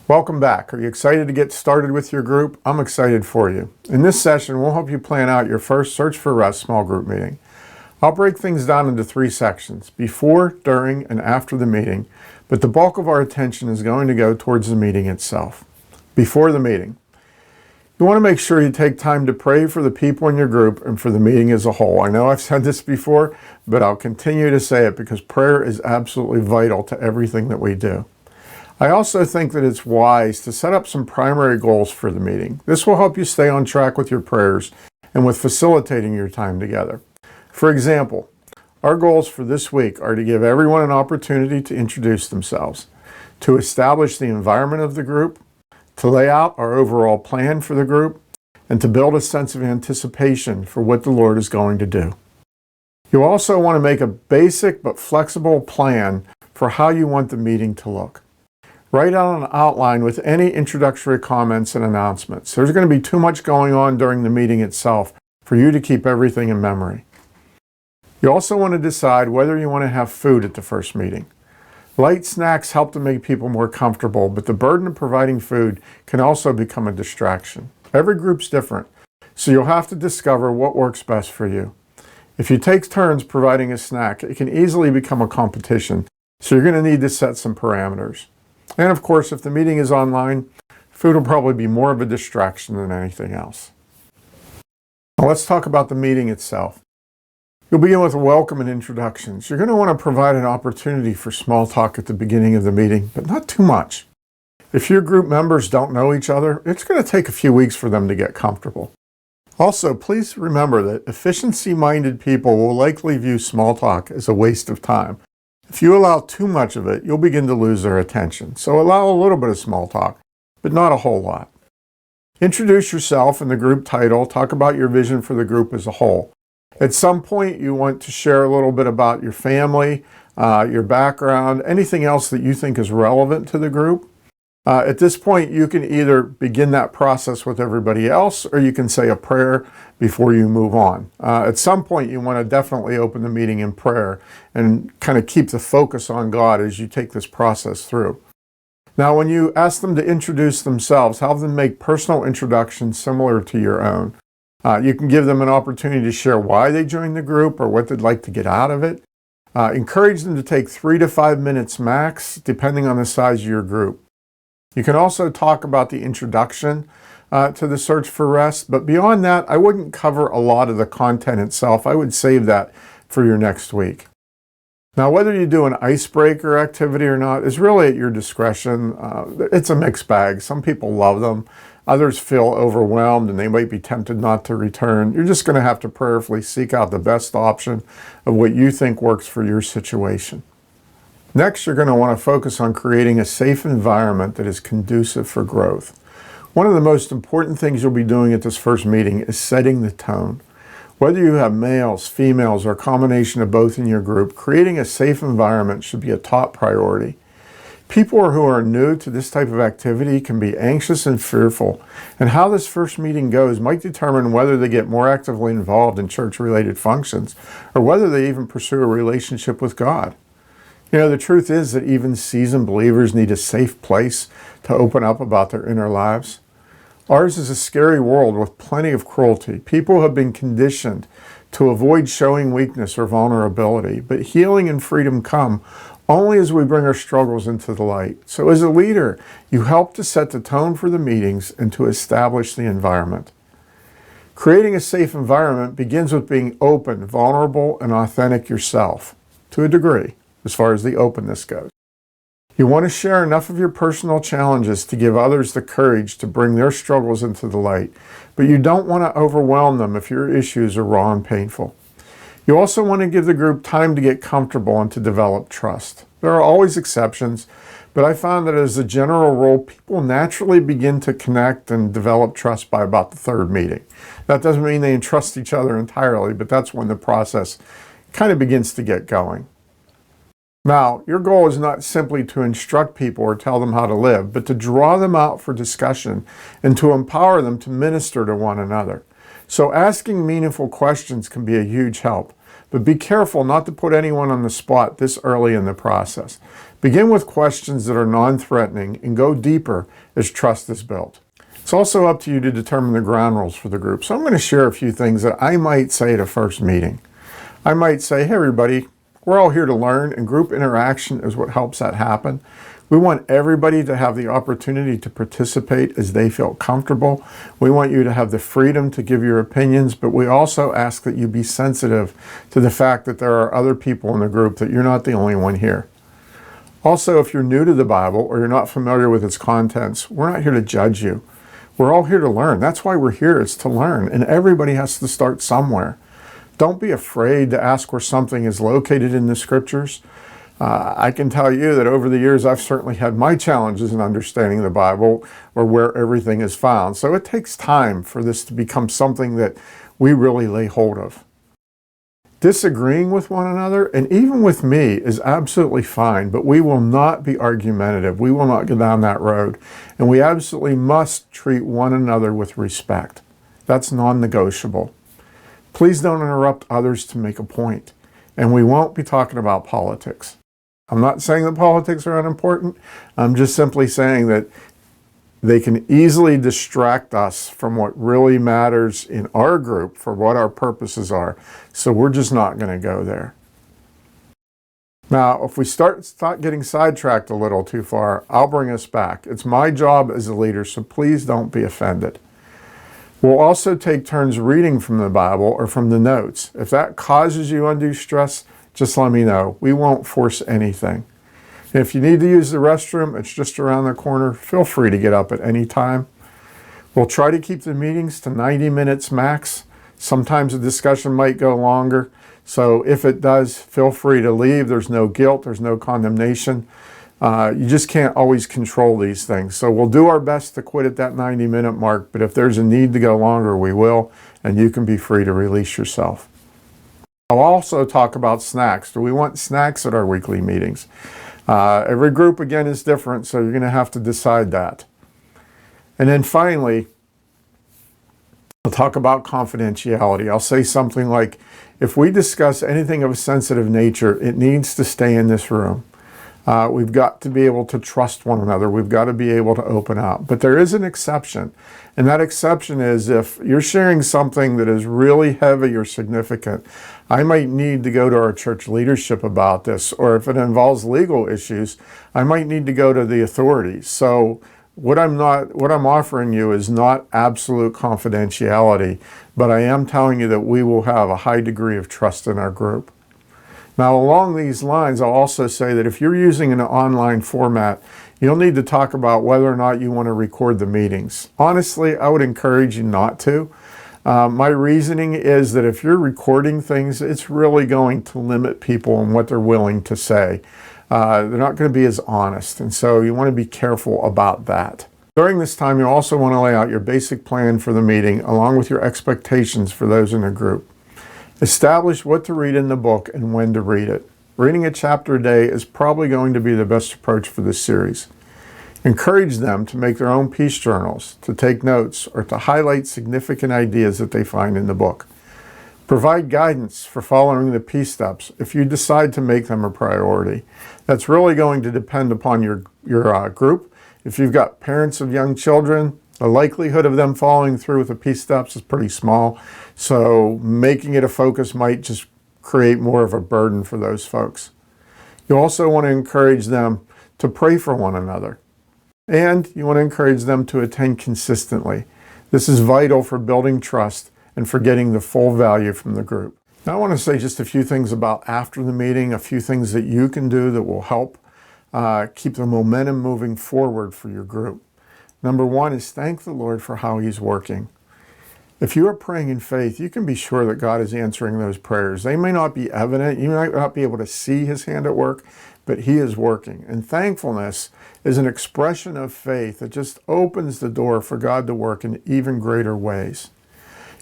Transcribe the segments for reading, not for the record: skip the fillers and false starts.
Welcome back. Are you excited to get started with your group? I'm excited for you. In this session, we'll help you plan out your first Search for Rest small group meeting. I'll break things down into 3 sections, before, during, and after the meeting, but the bulk of our attention is going to go towards the meeting itself. Before the meeting, you want to make sure you take time to pray for the people in your group and for the meeting as a whole. I know I've said this before, but I'll continue to say it because prayer is absolutely vital to everything that we do. I also think that it's wise to set up some primary goals for the meeting. This will help you stay on track with your prayers and with facilitating your time together. For example, our goals for this week are to give everyone an opportunity to introduce themselves, to establish the environment of the group, to lay out our overall plan for the group, and to build a sense of anticipation for what the Lord is going to do. You also want to make a basic but flexible plan for how you want the meeting to look. Write out an outline with any introductory comments and announcements. There's going to be too much going on during the meeting itself for you to keep everything in memory. You also want to decide whether you want to have food at the first meeting. Light snacks help to make people more comfortable, but the burden of providing food can also become a distraction. Every group's different, so you'll have to discover what works best for you. If you take turns providing a snack, it can easily become a competition, so you're going to need to set some parameters. And of course, if the meeting is online, food will probably be more of a distraction than anything else. Now let's talk about the meeting itself. You'll begin with a welcome and introductions. You're going to want to provide an opportunity for small talk at the beginning of the meeting, but not too much. If your group members don't know each other, it's going to take a few weeks for them to get comfortable. Also, please remember that efficiency-minded people will likely view small talk as a waste of time. If you allow too much of it, you'll begin to lose their attention. So allow a little bit of small talk, but not a whole lot. Introduce yourself and the group title. Talk about your vision for the group as a whole. At some point, you want to share a little bit about your family, your background, anything else that you think is relevant to the group. At this point, you can either begin that process with everybody else, or you can say a prayer before you move on. At some point, you want to definitely open the meeting in prayer and kind of keep the focus on God as you take this process through. Now, when you ask them to introduce themselves, have them make personal introductions similar to your own. You can give them an opportunity to share why they joined the group or what they'd like to get out of it. Encourage them to take 3 to 5 minutes max, depending on the size of your group. You can also talk about the introduction to the Search for Rest, but beyond that, I wouldn't cover a lot of the content itself. I would save that for your next week. Now, whether you do an icebreaker activity or not is really at your discretion. It's a mixed bag. Some people love them. Others feel overwhelmed and they might be tempted not to return. You're just going to have to prayerfully seek out the best option of what you think works for your situation. Next, you're going to want to focus on creating a safe environment that is conducive for growth. One of the most important things you'll be doing at this first meeting is setting the tone. Whether you have males, females, or a combination of both in your group, creating a safe environment should be a top priority. People who are new to this type of activity can be anxious and fearful, and how this first meeting goes might determine whether they get more actively involved in church-related functions or whether they even pursue a relationship with God. You know, the truth is that even seasoned believers need a safe place to open up about their inner lives. Ours is a scary world with plenty of cruelty. People have been conditioned to avoid showing weakness or vulnerability, but healing and freedom come only as we bring our struggles into the light. So as a leader, you help to set the tone for the meetings and to establish the environment. Creating a safe environment begins with being open, vulnerable, and authentic yourself, to a degree, as far as the openness goes. You want to share enough of your personal challenges to give others the courage to bring their struggles into the light, but you don't want to overwhelm them if your issues are raw and painful. You also want to give the group time to get comfortable and to develop trust. There are always exceptions, but I found that as a general rule, people naturally begin to connect and develop trust by about the 3rd meeting. That doesn't mean they entrust each other entirely, but that's when the process kind of begins to get going. Now, your goal is not simply to instruct people or tell them how to live, but to draw them out for discussion and to empower them to minister to one another. So asking meaningful questions can be a huge help. but be careful not to put anyone on the spot this early in the process. Begin with questions that are non-threatening and go deeper as trust is built. It's also up to you to determine the ground rules for the group. So I'm going to share a few things that I might say at a first meeting. I might say, hey everybody, we're all here to learn, and group interaction is what helps that happen. We want everybody to have the opportunity to participate as they feel comfortable. We want you to have the freedom to give your opinions, but we also ask that you be sensitive to the fact that there are other people in the group, that you're not the only one here. Also, if you're new to the Bible or you're not familiar with its contents, we're not here to judge you. We're all here to learn. That's why we're here, is to learn, and everybody has to start somewhere. Don't be afraid to ask where something is located in the scriptures. I can tell you that over the years, I've certainly had my challenges in understanding the Bible or where everything is found. So it takes time for this to become something that we really lay hold of. Disagreeing with one another, and even with me, is absolutely fine, but we will not be argumentative. We will not go down that road. And we absolutely must treat one another with respect. That's non-negotiable. Please don't interrupt others to make a point. And we won't be talking about politics. I'm not saying that politics are unimportant. I'm just simply saying that they can easily distract us from what really matters in our group for what our purposes are. So we're just not going to go there. Now, if we start getting sidetracked a little too far, I'll bring us back. It's my job as a leader, so please don't be offended. We'll also take turns reading from the Bible or from the notes. If that causes you undue stress, just let me know. We won't force anything. If you need to use the restroom, it's just around the corner. Feel free to get up at any time. We'll try to keep the meetings to 90 minutes max. Sometimes the discussion might go longer. So if it does, feel free to leave. There's no guilt. There's no condemnation. You just can't always control these things. So we'll do our best to quit at that 90-minute mark. But if there's a need to go longer, we will. And you can be free to release yourself. I'll also talk about snacks. Do we want snacks at our weekly meetings? Every group, again, is different, so you're going to have to decide that. And then finally, I'll talk about confidentiality. I'll say something like, if we discuss anything of a sensitive nature, it needs to stay in this room. We've got to be able to trust one another. We've got to be able to open up. But there is an exception. And that exception is if you're sharing something that is really heavy or significant, I might need to go to our church leadership about this. Or if it involves legal issues, I might need to go to the authorities. So what I'm offering you is not absolute confidentiality, but I am telling you that we will have a high degree of trust in our group. Now, along these lines, I'll also say that if you're using an online format, you'll need to talk about whether or not you want to record the meetings. Honestly, I would encourage you not to. My reasoning is that if you're recording things, it's really going to limit people and what they're willing to say. They're not going to be as honest, and so you want to be careful about that. During this time, you also want to lay out your basic plan for the meeting, along with your expectations for those in the group. Establish what to read in the book and when to read it. Reading a chapter a day is probably going to be the best approach for this series. Encourage them to make their own peace journals, to take notes, or to highlight significant ideas that they find in the book. Provide guidance for following the peace steps if you decide to make them a priority. That's really going to depend upon your group. If you've got parents of young children, the likelihood of them following through with the peace steps is pretty small. So making it a focus might just create more of a burden for those folks. You also want to encourage them to pray for one another. And you want to encourage them to attend consistently. This is vital for building trust and for getting the full value from the group. Now I want to say just a few things about after the meeting, a few things that you can do that will help keep the momentum moving forward for your group. Number one is thank the Lord for how He's working. If you are praying in faith, you can be sure that God is answering those prayers. They may not be evident. You might not be able to see His hand at work, but He is working. And thankfulness is an expression of faith that just opens the door for God to work in even greater ways.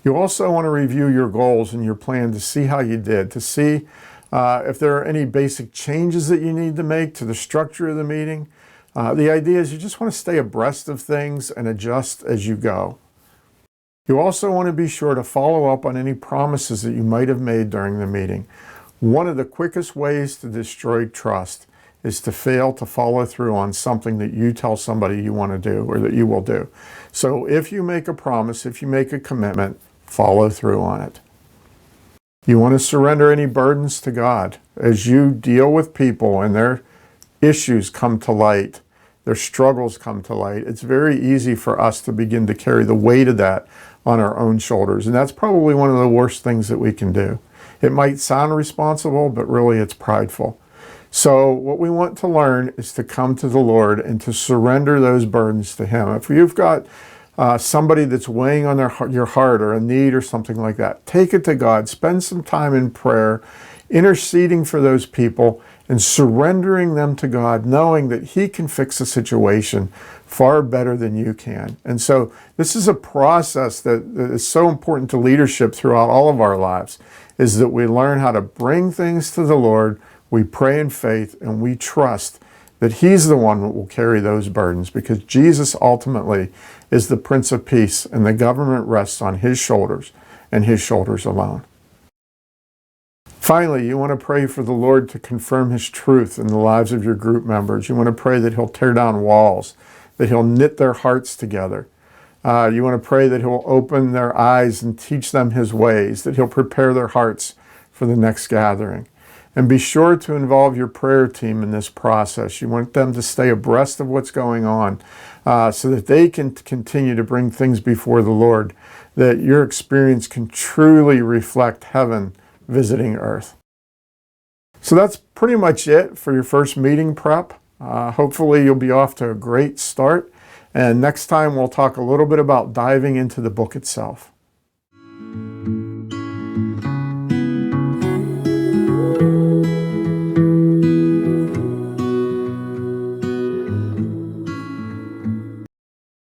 You also want to review your goals and your plan to see how you did, to see if there are any basic changes that you need to make to the structure of the meeting. The idea is you just want to stay abreast of things and adjust as you go. You also want to be sure to follow up on any promises that you might have made during the meeting. One of the quickest ways to destroy trust is to fail to follow through on something that you tell somebody you want to do or that you will do. So if you make a promise, if you make a commitment, follow through on it. You want to surrender any burdens to God. As you deal with people and their issues come to light, their struggles come to light, it's very easy for us to begin to carry the weight of that on our own shoulders. And that's probably one of the worst things that we can do. It might sound responsible, but really it's prideful. So what we want to learn is to come to the Lord and to surrender those burdens to Him. If you've got somebody that's weighing on your heart or a need or something like that, take it to God. Spend some time in prayer, interceding for those people and surrendering them to God, knowing that He can fix the situation far better than you can. And so this is a process that is so important to leadership throughout all of our lives, is that we learn how to bring things to the Lord, we pray in faith, and we trust that He's the one that will carry those burdens, because Jesus ultimately is the Prince of Peace, and the government rests on His shoulders and His shoulders alone. Finally, you want to pray for the Lord to confirm His truth in the lives of your group members. You want to pray that He'll tear down walls, that He'll knit their hearts together. You want to pray that He'll open their eyes and teach them His ways, that He'll prepare their hearts for the next gathering. And be sure to involve your prayer team in this process. You want them to stay abreast of what's going on so that they can continue to bring things before the Lord, that your experience can truly reflect heaven visiting earth. So that's pretty much it for your first meeting prep. Hopefully you'll be off to a great start. And next time we'll talk a little bit about diving into the book itself.